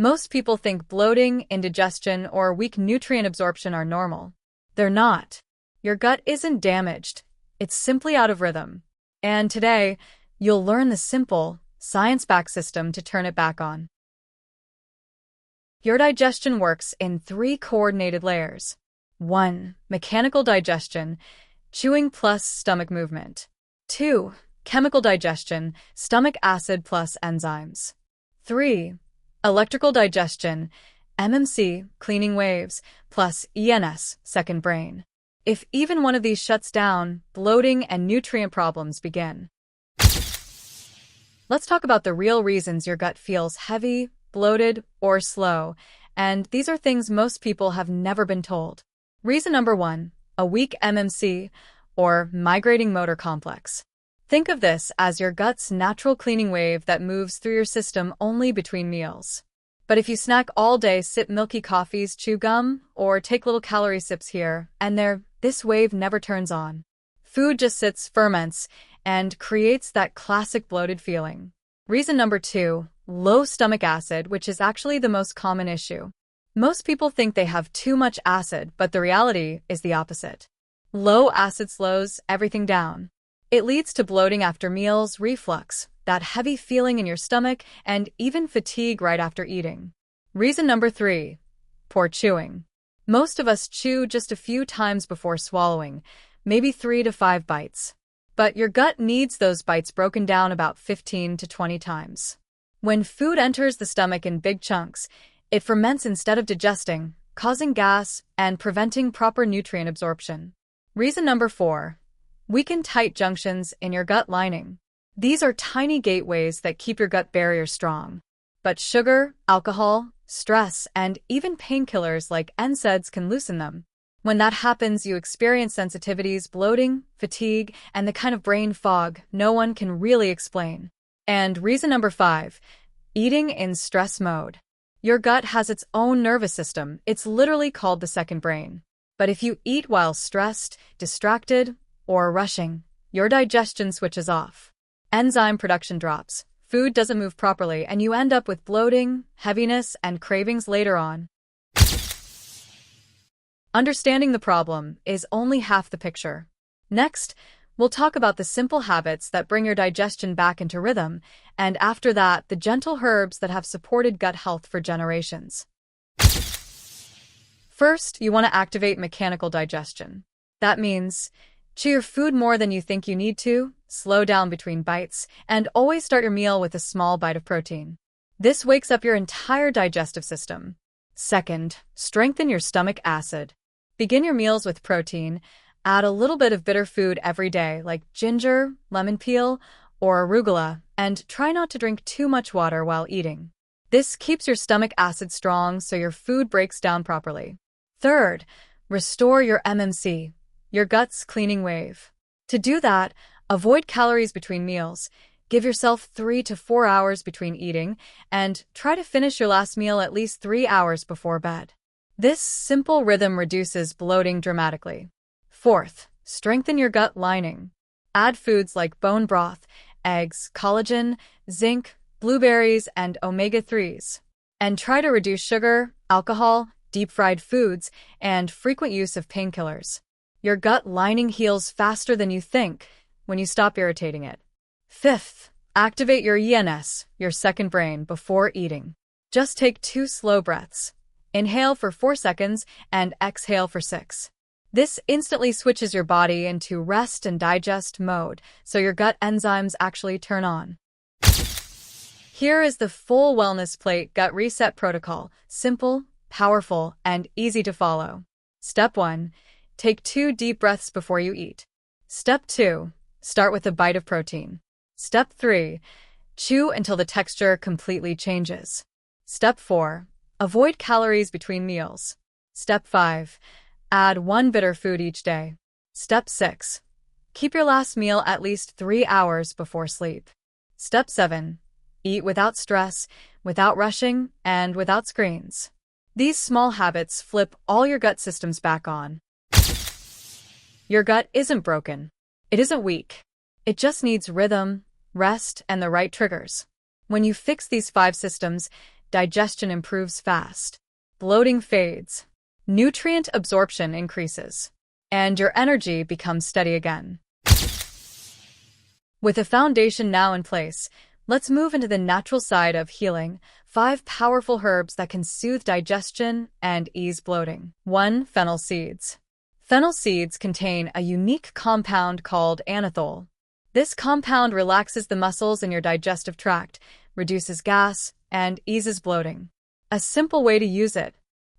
Most people think bloating, indigestion, or weak nutrient absorption are normal. They're not. Your gut isn't damaged. It's simply out of rhythm. And today, you'll learn the simple, science-backed system to turn it back on. Your digestion works in 3 coordinated layers. 1. Mechanical digestion, chewing plus stomach movement. 2. Chemical digestion, stomach acid plus enzymes. 3. Electrical digestion, MMC, cleaning waves, plus ENS, second brain. If even one of these shuts down, bloating and nutrient problems begin. Let's talk about the real reasons your gut feels heavy, bloated, or slow, and these are things most people have never been told. Reason number 1, a weak MMC, or migrating motor complex. Think of this as your gut's natural cleaning wave that moves through your system only between meals. But if you snack all day, sip milky coffees, chew gum, or take little calorie sips here and there, this wave never turns on. Food just sits, ferments, and creates that classic bloated feeling. Reason number 2, low stomach acid, which is actually the most common issue. Most people think they have too much acid, but the reality is the opposite. Low acid slows everything down. It leads to bloating after meals, reflux, that heavy feeling in your stomach, and even fatigue right after eating. Reason number 3, poor chewing. Most of us chew just a few times before swallowing, maybe 3 to 5 bites. But your gut needs those bites broken down about 15 to 20 times. When food enters the stomach in big chunks, it ferments instead of digesting, causing gas and preventing proper nutrient absorption. Reason number 4, weaken tight junctions in your gut lining. These are tiny gateways that keep your gut barrier strong. But sugar, alcohol, stress, and even painkillers like NSAIDs can loosen them. When that happens, you experience sensitivities, bloating, fatigue, and the kind of brain fog no one can really explain. And reason number 5, eating in stress mode. Your gut has its own nervous system. It's literally called the second brain. But if you eat while stressed, distracted, or rushing, your digestion switches off. Enzyme production drops, food doesn't move properly, and you end up with bloating, heaviness, and cravings later on. Understanding the problem is only half the picture. Next, we'll talk about the simple habits that bring your digestion back into rhythm, and after that, the gentle herbs that have supported gut health for generations. First, you want to activate mechanical digestion. That means chew your food more than you think you need to, slow down between bites, and always start your meal with a small bite of protein. This wakes up your entire digestive system. Second, strengthen your stomach acid. Begin your meals with protein. Add a little bit of bitter food every day, like ginger, lemon peel, or arugula, and try not to drink too much water while eating. This keeps your stomach acid strong so your food breaks down properly. Third, restore your MMC, your gut's cleaning wave. To do that, avoid calories between meals, give yourself 3 to 4 hours between eating, and try to finish your last meal at least 3 hours before bed. This simple rhythm reduces bloating dramatically. Fourth, strengthen your gut lining. Add foods like bone broth, eggs, collagen, zinc, blueberries, and omega-3s. And try to reduce sugar, alcohol, deep-fried foods, and frequent use of painkillers. Your gut lining heals faster than you think when you stop irritating it. Fifth, activate your ENS, your second brain, before eating. Just take 2 slow breaths. Inhale for 4 seconds and exhale for 6. This instantly switches your body into rest and digest mode, so your gut enzymes actually turn on. Here is the full wellness plate gut reset protocol, simple, powerful, and easy to follow. Step 1. Take 2 deep breaths before you eat. Step 2. Start with a bite of protein. Step 3. Chew until the texture completely changes. Step 4. Avoid calories between meals. Step 5. Add 1 bitter food each day. Step 6. Keep your last meal at least 3 hours before sleep. Step 7. Eat without stress, without rushing, and without screens. These small habits flip all your gut systems back on. Your gut isn't broken. It isn't weak. It just needs rhythm, rest, and the right triggers. When you fix these 5 systems, digestion improves fast, bloating fades, nutrient absorption increases, and your energy becomes steady again. With a foundation now in place, let's move into the natural side of healing, 5 powerful herbs that can soothe digestion and ease bloating. 1. Fennel seeds. Fennel seeds contain a unique compound called anethole. This compound relaxes the muscles in your digestive tract, reduces gas, and eases bloating. A simple way to use it: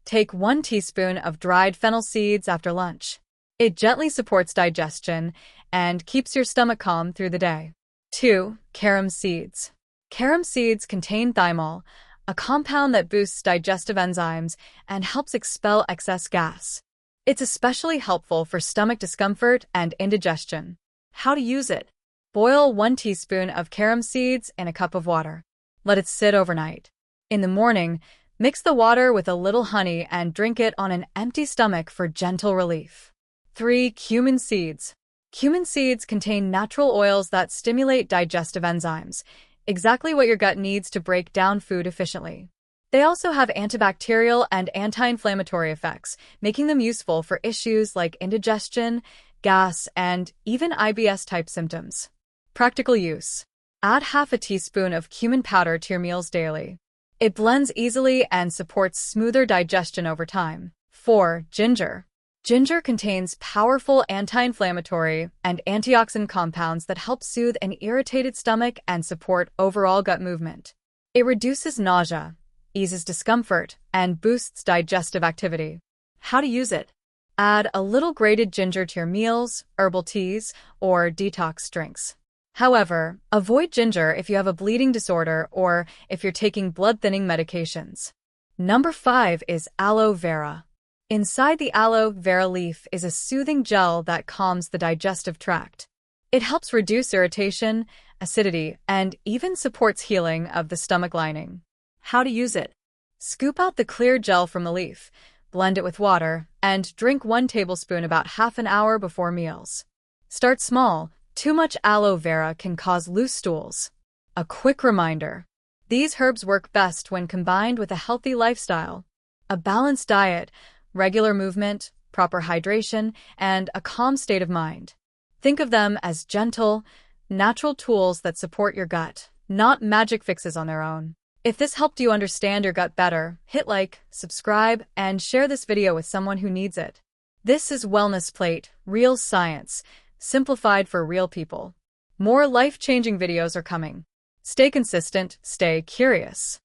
take 1 teaspoon of dried fennel seeds after lunch. It gently supports digestion and keeps your stomach calm through the day. 2. Carom seeds. Carom seeds contain thymol, a compound that boosts digestive enzymes and helps expel excess gas. It's especially helpful for stomach discomfort and indigestion. How to use it: boil 1 teaspoon of carom seeds in a cup of water. Let it sit overnight. In the morning, mix the water with a little honey and drink it on an empty stomach for gentle relief. 3. Cumin seeds. Cumin seeds contain natural oils that stimulate digestive enzymes, exactly what your gut needs to break down food efficiently. They also have antibacterial and anti-inflammatory effects, making them useful for issues like indigestion, gas, and even IBS-type symptoms. Practical use: add half a teaspoon of cumin powder to your meals daily. It blends easily and supports smoother digestion over time. 4. Ginger. Ginger contains powerful anti-inflammatory and antioxidant compounds that help soothe an irritated stomach and support overall gut movement. It reduces nausea, eases discomfort, and boosts digestive activity. How to use it: add a little grated ginger to your meals, herbal teas, or detox drinks. However, avoid ginger if you have a bleeding disorder or if you're taking blood-thinning medications. Number 5 is aloe vera. Inside the aloe vera leaf is a soothing gel that calms the digestive tract. It helps reduce irritation, acidity, and even supports healing of the stomach lining. How to use it: scoop out the clear gel from the leaf, blend it with water, and drink 1 tablespoon about half an hour before meals. Start small. Too much aloe vera can cause loose stools. A quick reminder: these herbs work best when combined with a healthy lifestyle. A balanced diet, regular movement, proper hydration, and a calm state of mind. Think of them as gentle, natural tools that support your gut, not magic fixes on their own. If this helped you understand your gut better, hit like, subscribe, and share this video with someone who needs it. This is Wellness Plate, real science, simplified for real people. More life-changing videos are coming. Stay consistent, stay curious.